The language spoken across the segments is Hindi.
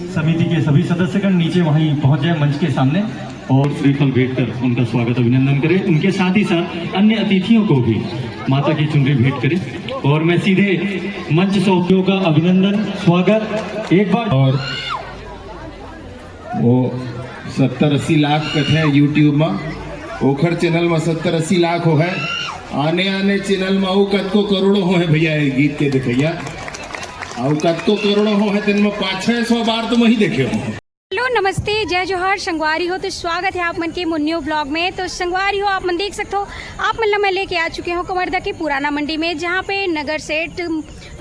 समिति के सभी सदस्यगण नीचे वहीं पहुंच जाए मंच के सामने और श्रीफल भेंट कर उनका स्वागत अभिनंदन करें। उनके साथ ही साथ अन्य अतिथियों को भी माता की चुनरी भेंट करें। और मैं सीधे मंच सौंपियों का अभिनंदन स्वागत एक बार। और वो 70-80 लाख कथे यूट्यूब में ओखर चैनल में 70-80 लाख हो है। आने चैनल में वो कत को करोड़ों हो है भैया ये गीत के देखैया और कत को करोड़ों हो है दिन में 500-600 बार तो मैं ही देखे हो। हेलो नमस्ते जय जोहार संगवारी हो। तो स्वागत है आप मन के मुन्नियो ब्लॉग में। तो संगवारी हो आप मन देख सकते हो आप मतलब मैं लेके आ चुके हो कवर्धा की पुराना मंडी में, जहाँ पे नगर सेठ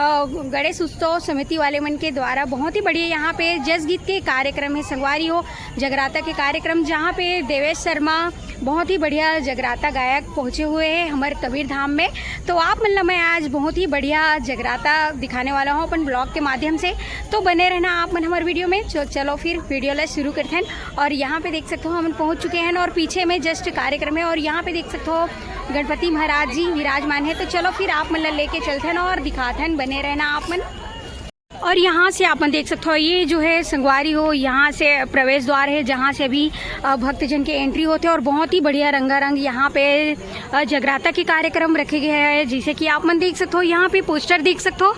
गणेश उत्सव समिति वाले मन के द्वारा बहुत ही बढ़िया यहाँ पे जस गीत के कार्यक्रम है। संगवारी हो जगराता के कार्यक्रम, जहाँ पे देवेश शर्मा बहुत ही बढ़िया जगराता गायक पहुँचे हुए हैं हमारे कबीर धाम में। तो आप मतलब मैं आज बहुत ही बढ़िया जगराता दिखाने वाला हूँ अपन ब्लॉग के माध्यम से। तो बने रहना आप मन हमारे वीडियो में। चलो फिर वीडियो ला शुरू करते हैं। और यहाँ पे देख सकते हो हम पहुँच चुके हैं और पीछे में जस्ट कार्यक्रम है और यहाँ पे देख सकते हो गणपति महाराज जी विराजमान है। तो चलो फिर आप मन लेके चलते हैं और दिखाते हैं, बने रहना आप मन। और यहाँ से आप देख सकते हो ये जो है संगवारी हो, यहाँ से प्रवेश द्वार है जहाँ से अभी भक्तजन के एंट्री होते हैं। और बहुत ही बढ़िया रंगारंग यहाँ पे जगराता के कार्यक्रम रखे गए हैं, जिसे कि आप मन देख सकते हो। यहाँ पे पोस्टर देख सकते हो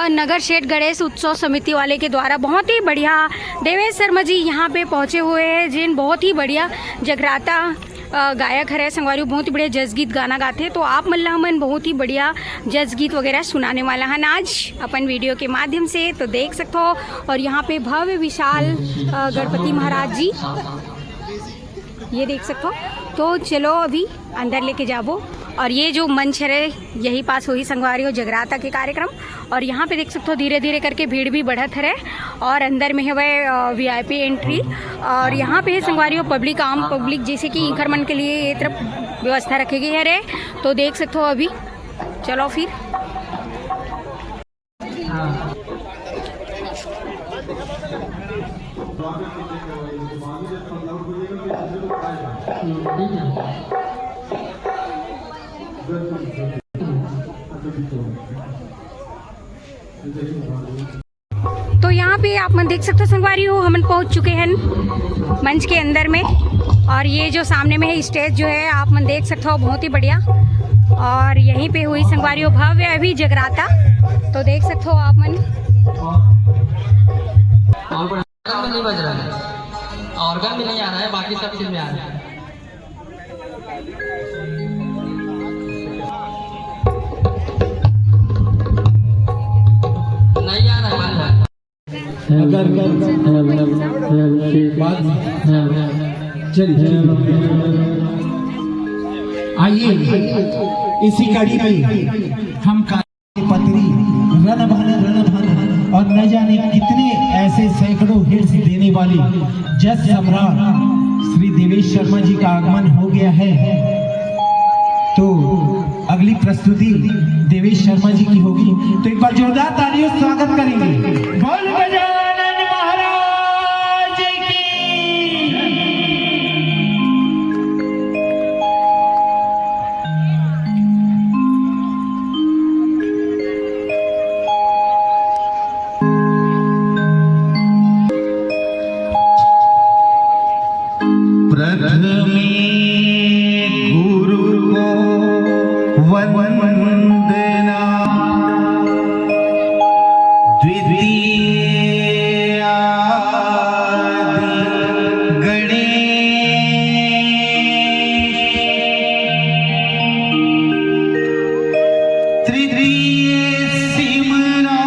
नगर सेठ गणेश उत्सव समिति वाले के द्वारा बहुत ही बढ़िया देवेश शर्मा जी यहाँ पे पहुँचे हुए हैं, जिन बहुत ही बढ़िया जगराता गायक है संगवारी, बहुत ही बढ़िया जस गीत गाना गाते हैं। तो आप मल्ला हमन बहुत ही बढ़िया जस गीत वगैरह सुनाने वाला है आज अपन वीडियो के माध्यम से, तो देख सकते हो। और यहाँ पे भव्य विशाल गणपति महाराज जी ये देख सकते हो। तो चलो अभी अंदर लेके जाबो। और ये जो मंच है यही पास हुई संगवारी हो जगराता के कार्यक्रम। और यहाँ पे देख सकते हो धीरे धीरे करके भीड़ भी बढ़त है और अंदर में है वह VIP एंट्री। और यहाँ पे है संगवारी हो पब्लिक आम पब्लिक जैसे कि इंकरमन के लिए ये तरफ व्यवस्था रखी गई है रे। तो देख सकते हो अभी चलो फिर। तो यहाँ पे आप मन देख सकते हो संगवारी हो हम पहुँच चुके हैं मंच के अंदर में। और ये जो सामने में है स्टेज जो है आप मन देख सकते हो बहुत ही बढ़िया। और यहीं पे हुई संगवारी हो भव्य अभी जगराता, तो देख सकते हो आप मन। ऑर्गन नहीं बज रहा है, ऑर्गन भी नहीं आ रहा है, बाकी सब चीज में आ रहा है। नहीं आ रहा है आइए इसी कड़ी में हम पत्री रण भन और न जाने कितने ऐसे सैकड़ों हिट्स देने वाली जस सम्राट श्री देवेश शर्मा जी का आगमन हो गया है। तो अगली प्रस्तुति देवेश शर्मा जी की होगी, तो एक बार जोरदार तालियों से स्वागत करेंगे। बोल गजानन महाराज की। प्रथमे गुरु को वंदना, द्वितीय गणेश, तृतीय सिमरा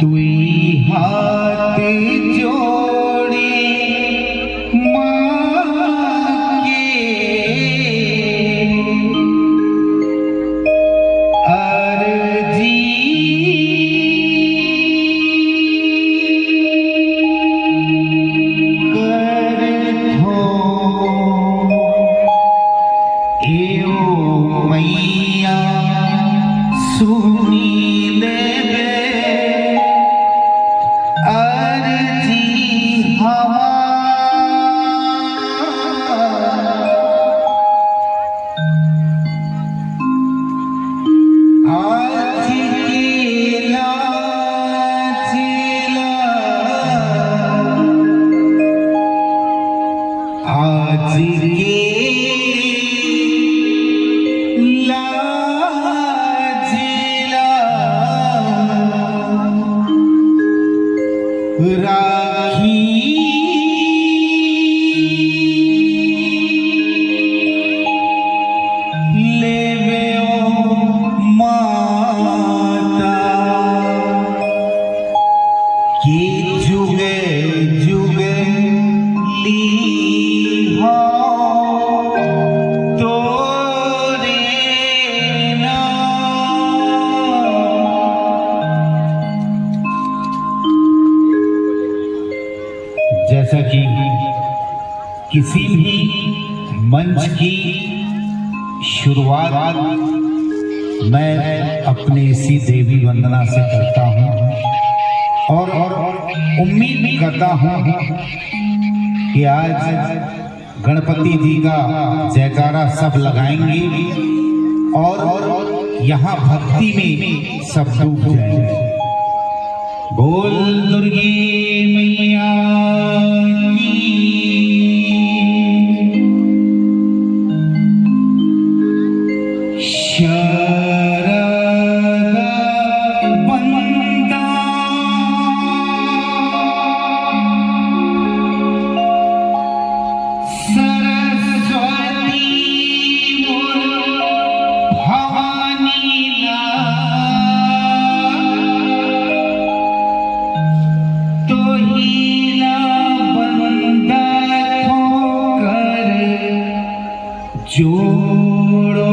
दुई हाथ जोड़े के लाजिला राखी लेवे ओ माता की जुगे जुगे ली हो तोरे जैसा कि किसी भी मंच की शुरुआत मैं अपने इसी देवी वंदना से करता हूँ और उम्मीद करता हूँ कि आज गणपति जी का जयकारा सब लगाएंगे और यहाँ भक्ति में सब डूब जाएंगे। बोल दुर्गे मैया की शरद बंदा सरस्वती भवानी तो हीला बंदा कर जोड़ो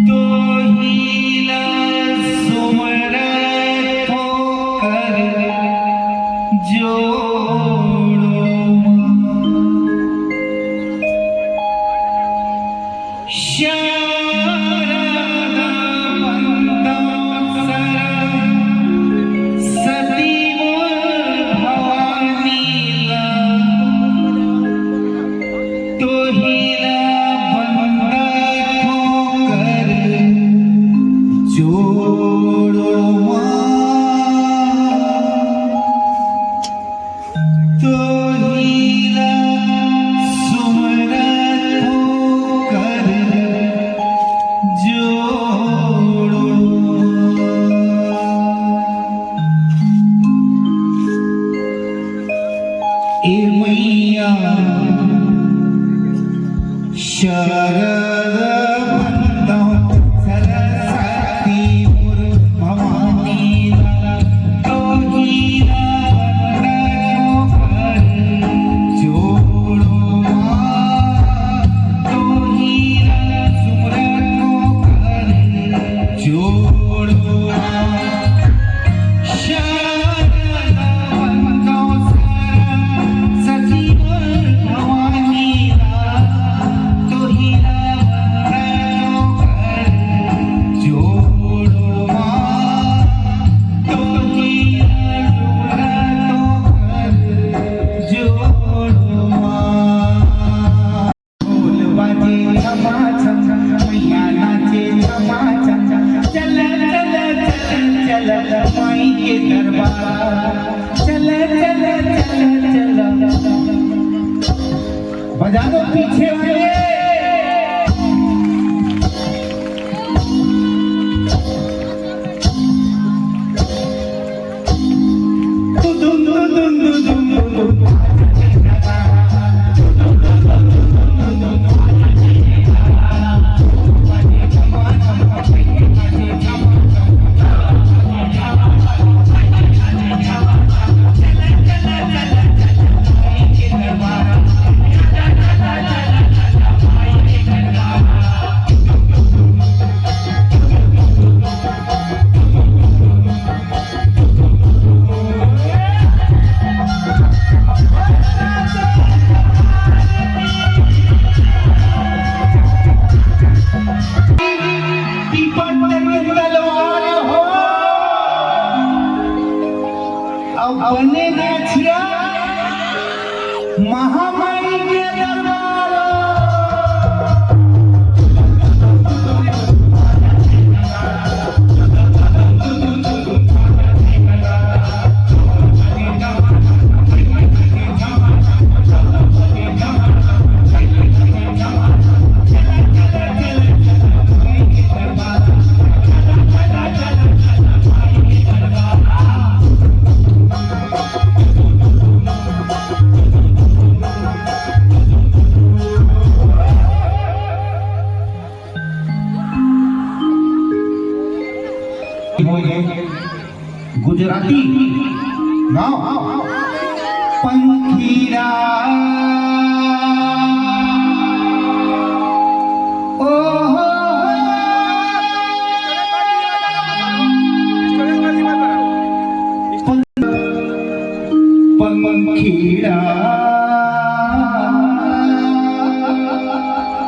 तो हीला सुमरत कर जोड़ो शारद बंदा सरस्वती भवानी तो हीला बंदा कर जोड़ो तो हीला सुमरत कर जोड़ो ए मैया शरद बंदा सरस्वती भवानी तो हीला बंदा जोड़ो तो हीला सुमरत कर जोड़ो शरद बंदा सरस्वती भवानी तो हीला बजा दो पीछे वाले बने नाचिया महामारी के दरबार गुजराती गाओ पंखीरा पंखीरा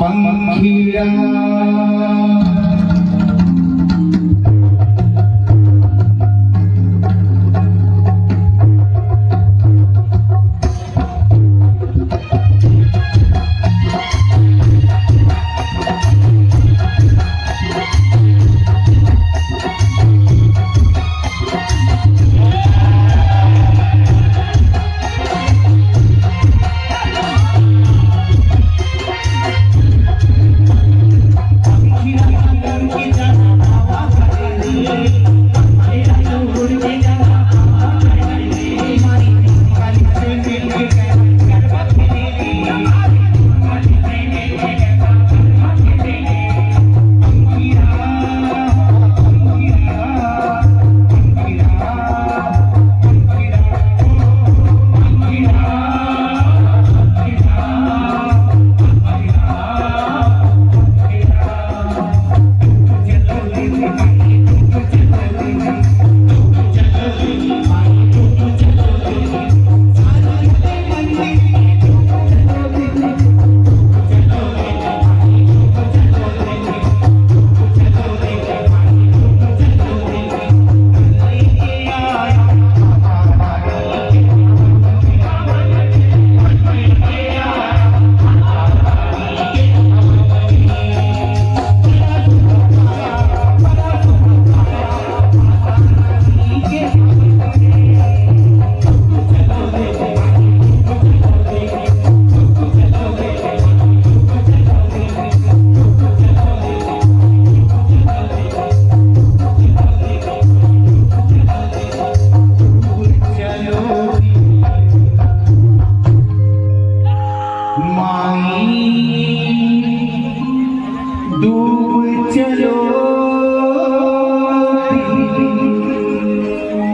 पंखीरा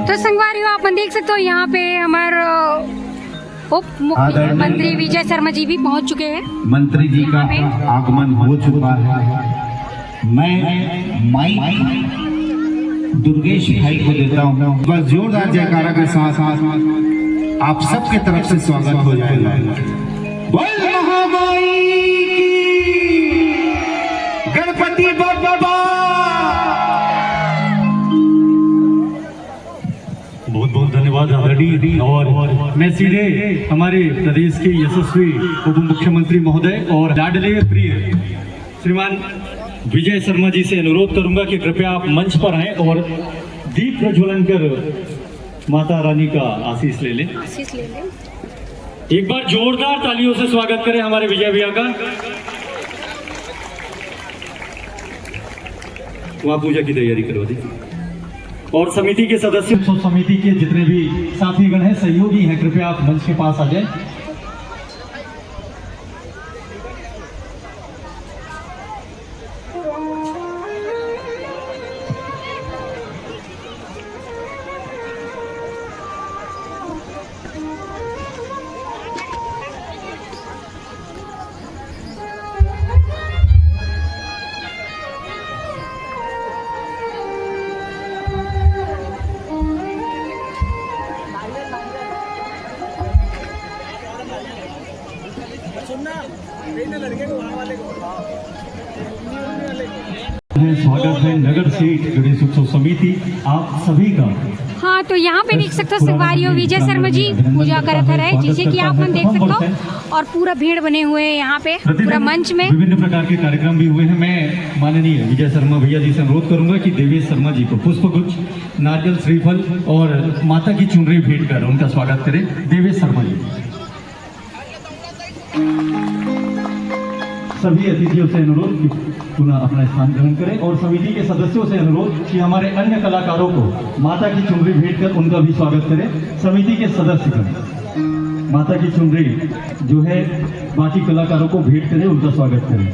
तो संगवारियों आप देख सकते हो यहाँ पे हमारे उप मुख्यमंत्री विजय शर्मा जी भी पहुँच चुके हैं। मंत्री जी का आगमन हो चुका है। मैं माइक दुर्गेश भाई को देता हूँ, बस जोरदार जयकारा के साथ आप सबके तरफ से स्वागत हो जाएगा। बोल महामाई गणपति बाबा। बहुत बहुत धन्यवाद आदरणीय। और मैं सीधे हमारे प्रदेश के यशस्वी उप मुख्यमंत्री महोदय और लाडले प्रिय श्रीमान विजय शर्मा जी से अनुरोध करूंगा कि कृपया आप मंच पर आएं और दीप प्रज्वलन कर माता रानी का आशीष ले लें। एक बार जोरदार तालियों से स्वागत करें हमारे विजय भैया का। वहां पूजा की तैयारी करवा दी। और समिति के सदस्य, समिति के जितने भी साथीगण हैं, सहयोगी हैं, कृपया आप मंच के पास आ जाएं। स्वागत है नगर सेठ गणेश उत्सव समिति आप सभी का। हाँ, तो यहाँ पे देख सकते हो संगवारियों विजय शर्मा जी पूजा करत रहे, जिसे कि आप हम देख सकते हो। और पूरा भीड़ बने हुए हैं यहाँ पे पूरा मंच में। विभिन्न प्रकार के कार्यक्रम भी हुए हैं। मैं माननीय विजय शर्मा भैया जी से अनुरोध करूंगा कि देवेश शर्मा जी को पुष्पगुच्छ, नारियल, श्रीफल और माता की चुनरी भेंट कर उनका स्वागत करें। देवेश शर्मा जी। सभी अतिथियों से अनुरोध कि पुनः अपना स्थान ग्रहण करें और समिति के सदस्यों से अनुरोध कि हमारे अन्य कलाकारों को माता की चुनरी भेंट कर उनका भी स्वागत करें। समिति के सदस्य माता की चुनरी जो है बाकी कलाकारों को भेंट करें, उनका स्वागत करें।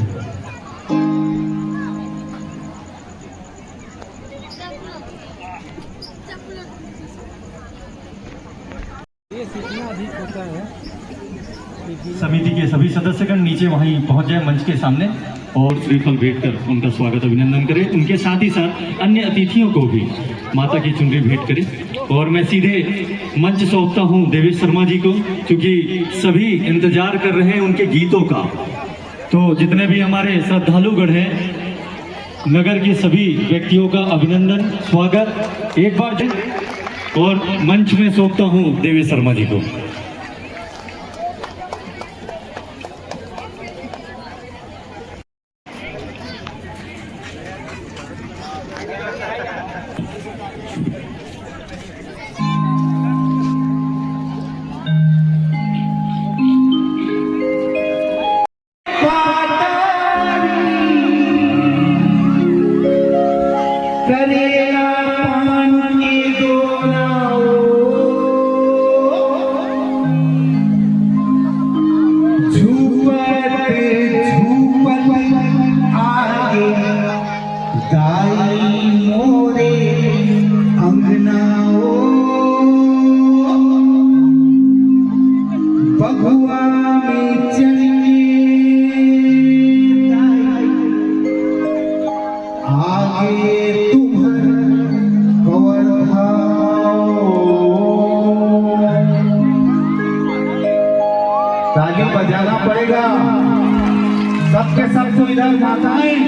समिति के सभी सदस्यगण नीचे वहीं पहुंच जाए मंच के सामने और श्रीफल भेंट कर उनका स्वागत अभिनंदन करें। उनके साथ ही साथ अन्य अतिथियों को भी माता की चुनरी भेंट करें। और मैं सीधे मंच सौंपता हूं देवेश शर्मा जी को, क्योंकि सभी इंतजार कर रहे हैं उनके गीतों का। तो जितने भी हमारे श्रद्धालुगण हैं, नगर के सभी व्यक्तियों का अभिनंदन, स्वागत एक बार दें। और मंच में सौंपता हूं देवेश शर्मा जी को। करेला पान के दोनाओ, झूपत झूपत आगे दाई मोरे अंगनाओ, बगुआ में चलिए आगे ताली बजाना पड़ेगा। सबके सब तो इधर माताएं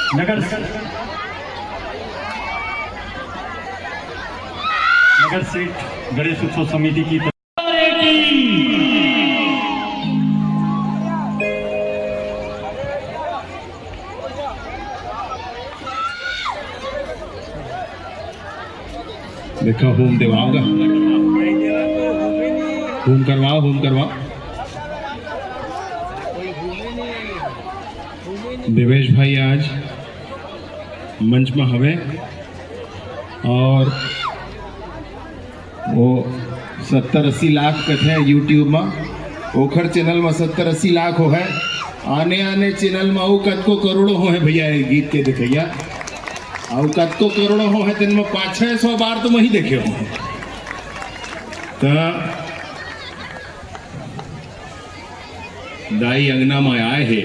नगर सेठ गणेश उत्सव समिति की देखा होम दिवाओगा, होम करवाओ। देवेश भाई आज मंच में हवे और वो 70-80 लाख कथे यूट्यूब में ओखर चैनल में 70-80 लाख हो है। आने चैनल में वो कद को करोड़ों हो है भैया ये गीत के देखैया, और कद को करोड़ों हो है दिन में 500-600 बार तो वही देखे हो। तो दाई अंगना में आए है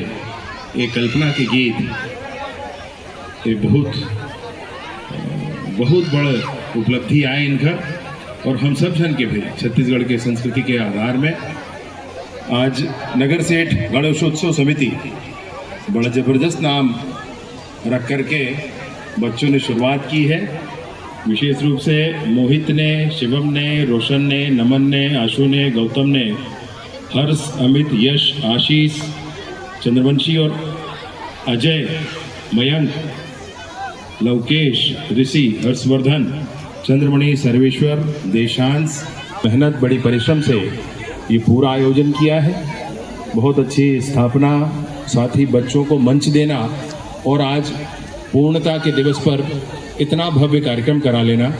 ये कल्पना के गीत, ये बहुत बड़ा उपलब्धि आए इनका, और हम सब जन के भी छत्तीसगढ़ के संस्कृति के आधार में आज नगर सेठ गणेशोत्सव समिति बड़ा जबरदस्त नाम रख करके बच्चों ने शुरुआत की है। विशेष रूप से मोहित ने, शिवम ने, रोशन ने, नमन ने, आशु ने, गौतम ने, हर्ष, अमित, यश, आशीष, चंद्रवंशी और अजय, मयंक, लवकेश, ऋषि, हर्षवर्धन, चंद्रमणि, सर्वेश्वर, देशांश, मेहनत बड़ी परिश्रम से ये पूरा आयोजन किया है। बहुत अच्छी स्थापना, साथ ही बच्चों को मंच देना और आज पूर्णता के दिवस पर इतना भव्य कार्यक्रम करा लेना।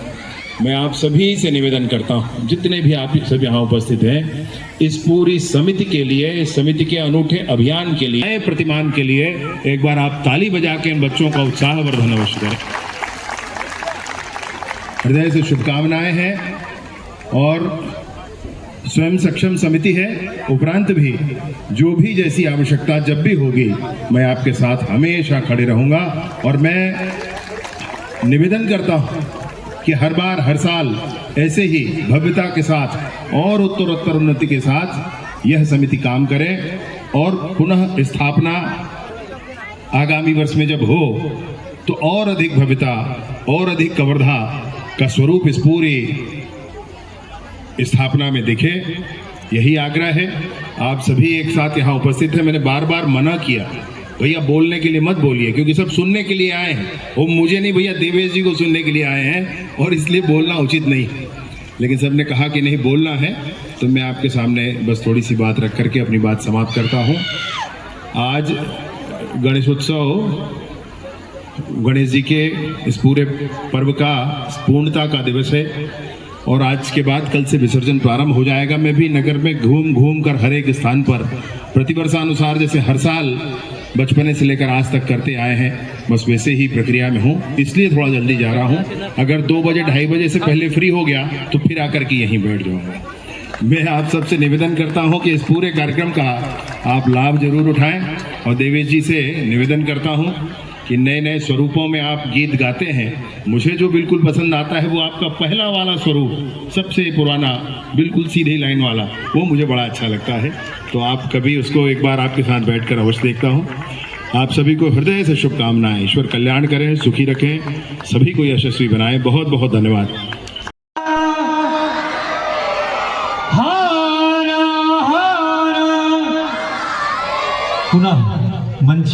मैं आप सभी से निवेदन करता हूं, जितने भी आप सब यहाँ उपस्थित हैं, इस पूरी समिति के लिए, इस समिति के अनूठे अभियान के लिए, नए प्रतिमान के लिए एक बार आप ताली बजा के इन बच्चों का उत्साहवर्धन अवश्य करें। हृदय से शुभकामनाएं हैं। और स्वयं सक्षम समिति है, उपरांत भी जो भी जैसी आवश्यकता जब भी होगी मैं आपके साथ हमेशा खड़े रहूंगा। और मैं निवेदन करता हूं कि हर बार हर साल ऐसे ही भव्यता के साथ और उत्तरोत्तर उन्नति के साथ यह समिति काम करे, और पुनः स्थापना आगामी वर्ष में जब हो तो और अधिक भव्यता और अधिक कवर्धा का स्वरूप इस पूरी स्थापना में दिखे। यही आग्रह है। आप सभी एक साथ यहाँ उपस्थित हैं। मैंने बार बार मना किया, भैया बोलने के लिए मत बोलिए, क्योंकि सब सुनने के लिए आए हैं। वो मुझे नहीं, भैया देवेश जी को सुनने के लिए आए हैं, और इसलिए बोलना उचित नहीं। लेकिन सबने कहा कि नहीं बोलना है, तो मैं आपके सामने बस थोड़ी सी बात रख करके अपनी बात समाप्त करता हूँ। आज गणेशोत्सव, गणेश जी के इस पूरे पर्व का पूर्णता का दिवस है, और आज के बाद कल से विसर्जन प्रारंभ हो जाएगा। मैं भी नगर में घूम कर हर एक स्थान पर प्रतिवर्षानुसार जैसे हर साल बचपने से लेकर आज तक करते आए हैं, बस वैसे ही प्रक्रिया में हूँ, इसलिए थोड़ा जल्दी जा रहा हूँ। अगर 2 बजे 2:30 बजे से पहले फ्री हो गया तो फिर आकर के यहीं बैठ जाऊँगा। मैं आप सबसे निवेदन करता हूँ कि इस पूरे कार्यक्रम का आप लाभ जरूर उठाएं, और देवेश जी से निवेदन करता हूँ कि नए नए स्वरूपों में आप गीत गाते हैं। मुझे जो बिल्कुल पसंद आता है वो आपका पहला वाला स्वरूप, सबसे पुराना, बिल्कुल सीधी लाइन वाला, वो मुझे बड़ा अच्छा लगता है। तो आप कभी उसको एक बार आपके साथ बैठकर अवश्य देखता हूँ। आप सभी को हृदय से शुभकामनाएं। ईश्वर कल्याण करें, सुखी रखें, सभी को यशस्वी बनाएं। बहुत बहुत धन्यवाद। पुनः मंच